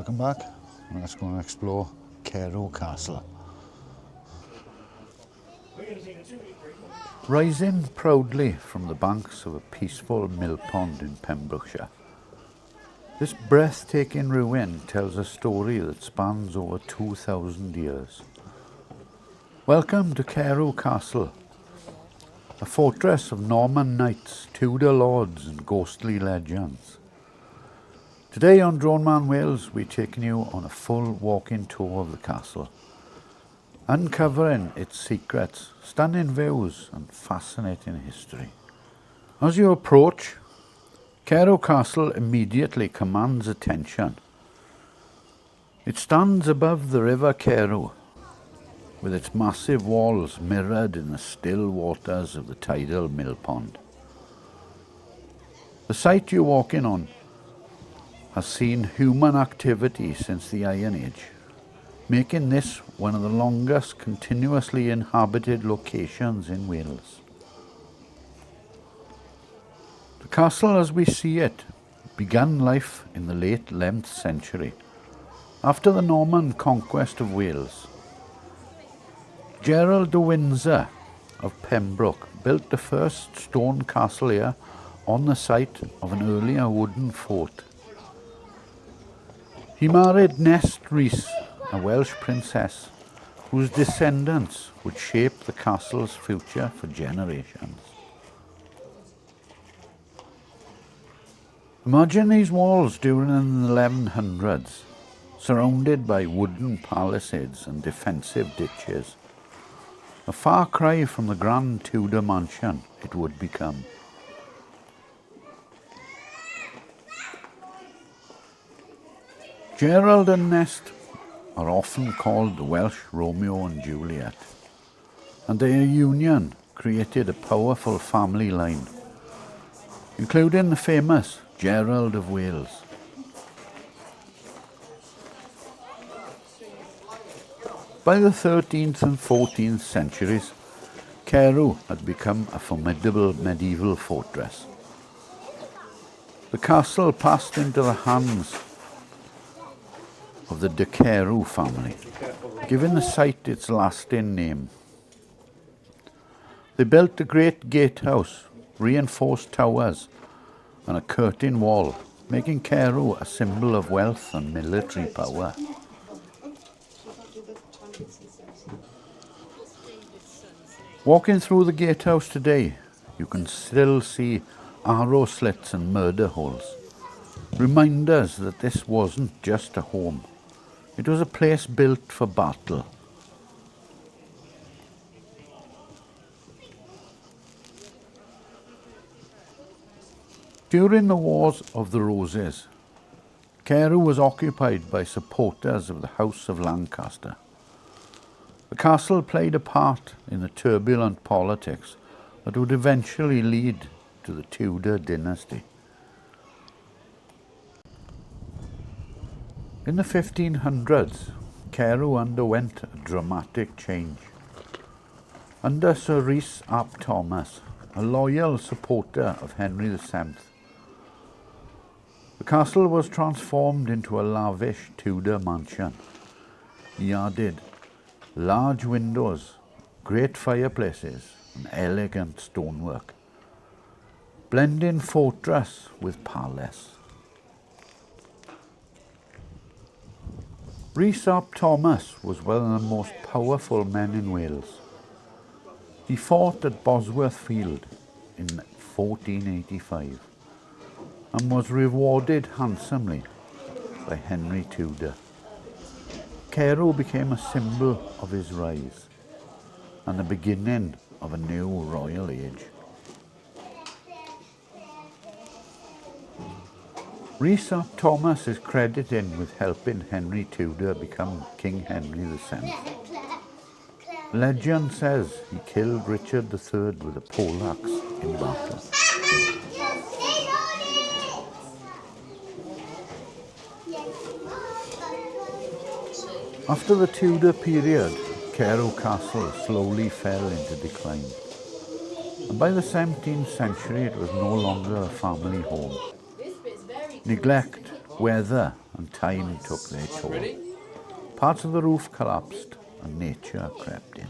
Welcome back. Let's go and explore Carew Castle. Rising proudly from the banks of a peaceful mill pond in Pembrokeshire, this breathtaking ruin tells a story that spans over 2,000 years. Welcome to Carew Castle, a fortress of Norman knights, Tudor lords and ghostly legends. Today on Drone Man Wales, we're taking you on a full walking tour of the castle, uncovering its secrets, stunning views and fascinating history. As you approach, Carew Castle immediately commands attention. It stands above the River Carew, with its massive walls mirrored in the still waters of the tidal mill pond. The site you're walking on has seen human activity since the Iron Age, making this one of the longest continuously inhabited locations in Wales. The castle as we see it began life in the late 11th century, after the Norman conquest of Wales. Gerald de Windsor of Pembroke built the first stone castle here on the site of an earlier wooden fort. He married Nestled, a Welsh princess, whose descendants would shape the castle's future for generations. Imagine these walls during the 1100s, surrounded by wooden palisades and defensive ditches. A far cry from the grand Tudor mansion it would become. Gerald and Nest are often called the Welsh Romeo and Juliet, and their union created a powerful family line, including the famous Gerald of Wales. By the 13th and 14th centuries, Carew had become a formidable medieval fortress. The castle passed into the hands of the de Carew family, giving the site its lasting name. They built a great gatehouse, reinforced towers and a curtain wall, making Carew a symbol of wealth and military power. Walking through the gatehouse today, you can still see arrow slits and murder holes, reminders that this wasn't just a home. It was a place built for battle. During the Wars of the Roses, Carew was occupied by supporters of the House of Lancaster. The castle played a part in the turbulent politics that would eventually lead to the Tudor dynasty. In the 1500s, Carew underwent a dramatic change. Under Sir Rhys ap Thomas, a loyal supporter of Henry VII, the castle was transformed into a lavish Tudor mansion. He added large windows, great fireplaces and elegant stonework, blending fortress with palace. Rhys ap Thomas was one of the most powerful men in Wales. He fought at Bosworth Field in 1485 and was rewarded handsomely by Henry Tudor. Carew became a symbol of his rise and the beginning of a new royal age. Rhys ap Thomas is credited with helping Henry Tudor become King Henry VII. Legend says he killed Richard III with a poleaxe in battle. After the Tudor period, Carew Castle slowly fell into decline, and by the 17th century it was no longer a family home. Neglect, weather and time took their toll. Parts of the roof collapsed and nature crept in.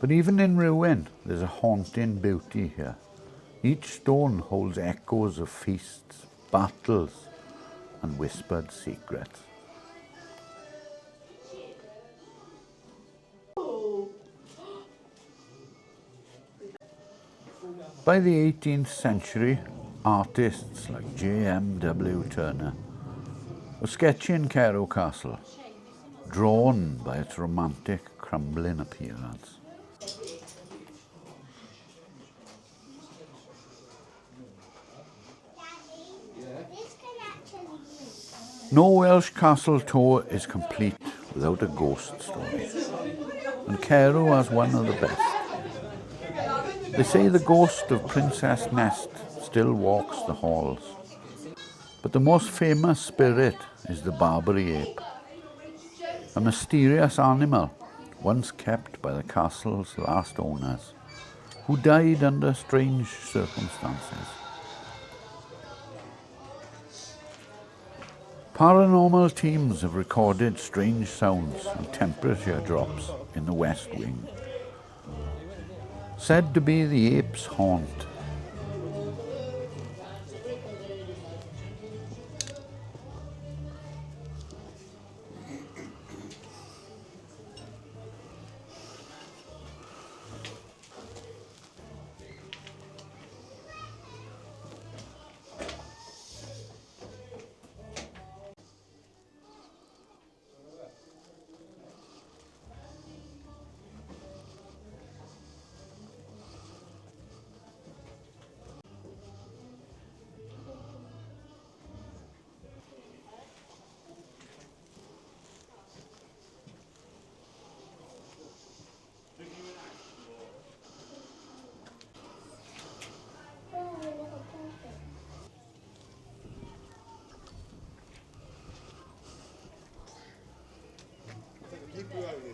But even in ruin, there's a haunting beauty here. Each stone holds echoes of feasts, battles, and whispered secrets. By the 18th century, artists like J.M.W. Turner were sketching Carew Castle, drawn by its romantic, crumbling appearance. No Welsh castle tour is complete without a ghost story, and Carew has one of the best. They say the ghost of Princess Nest still walks the halls, but the most famous spirit is the Barbary ape, a mysterious animal once kept by the castle's last owners, who died under strange circumstances. Paranormal teams have recorded strange sounds and temperature drops in the West Wing, said to be the ape's haunt.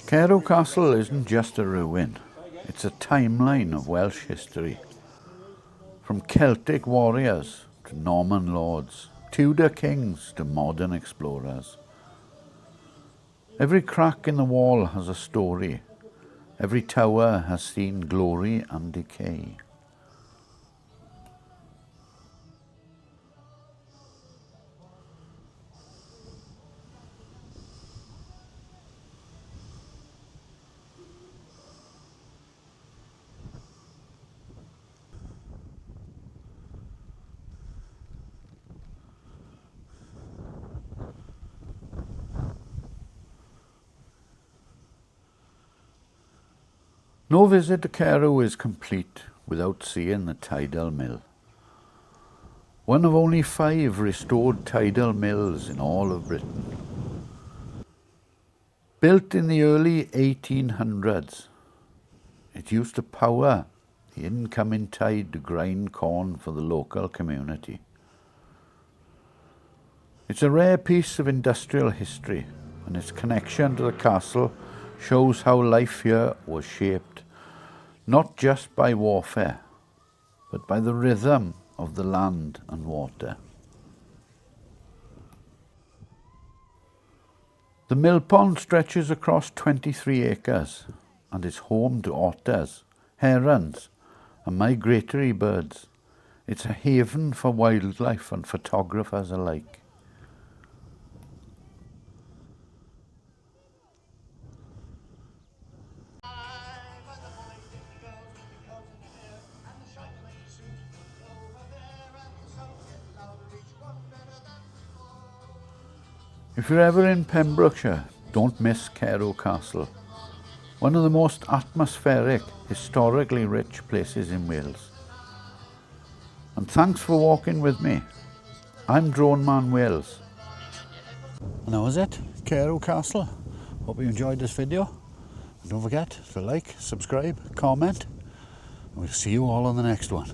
Carew Castle isn't just a ruin, it's a timeline of Welsh history. From Celtic warriors to Norman lords, Tudor kings to modern explorers. Every crack in the wall has a story. Every tower has seen glory and decay. No visit to Carew is complete without seeing the tidal mill. One of only 5 restored tidal mills in all of Britain. Built in the early 1800s, it used to power the incoming tide to grind corn for the local community. It's a rare piece of industrial history, and its connection to the castle shows how life here was shaped not just by warfare, but by the rhythm of the land and water. The mill pond stretches across 23 acres and is home to otters, herons and migratory birds. It's a haven for wildlife and photographers alike. If you're ever in Pembrokeshire, don't miss Carew Castle, one of the most atmospheric, historically rich places in Wales. And thanks for walking with me. I'm Drone Man Wales. And that was it, Carew Castle. Hope you enjoyed this video. And don't forget to like, subscribe, comment, and we'll see you all on the next one.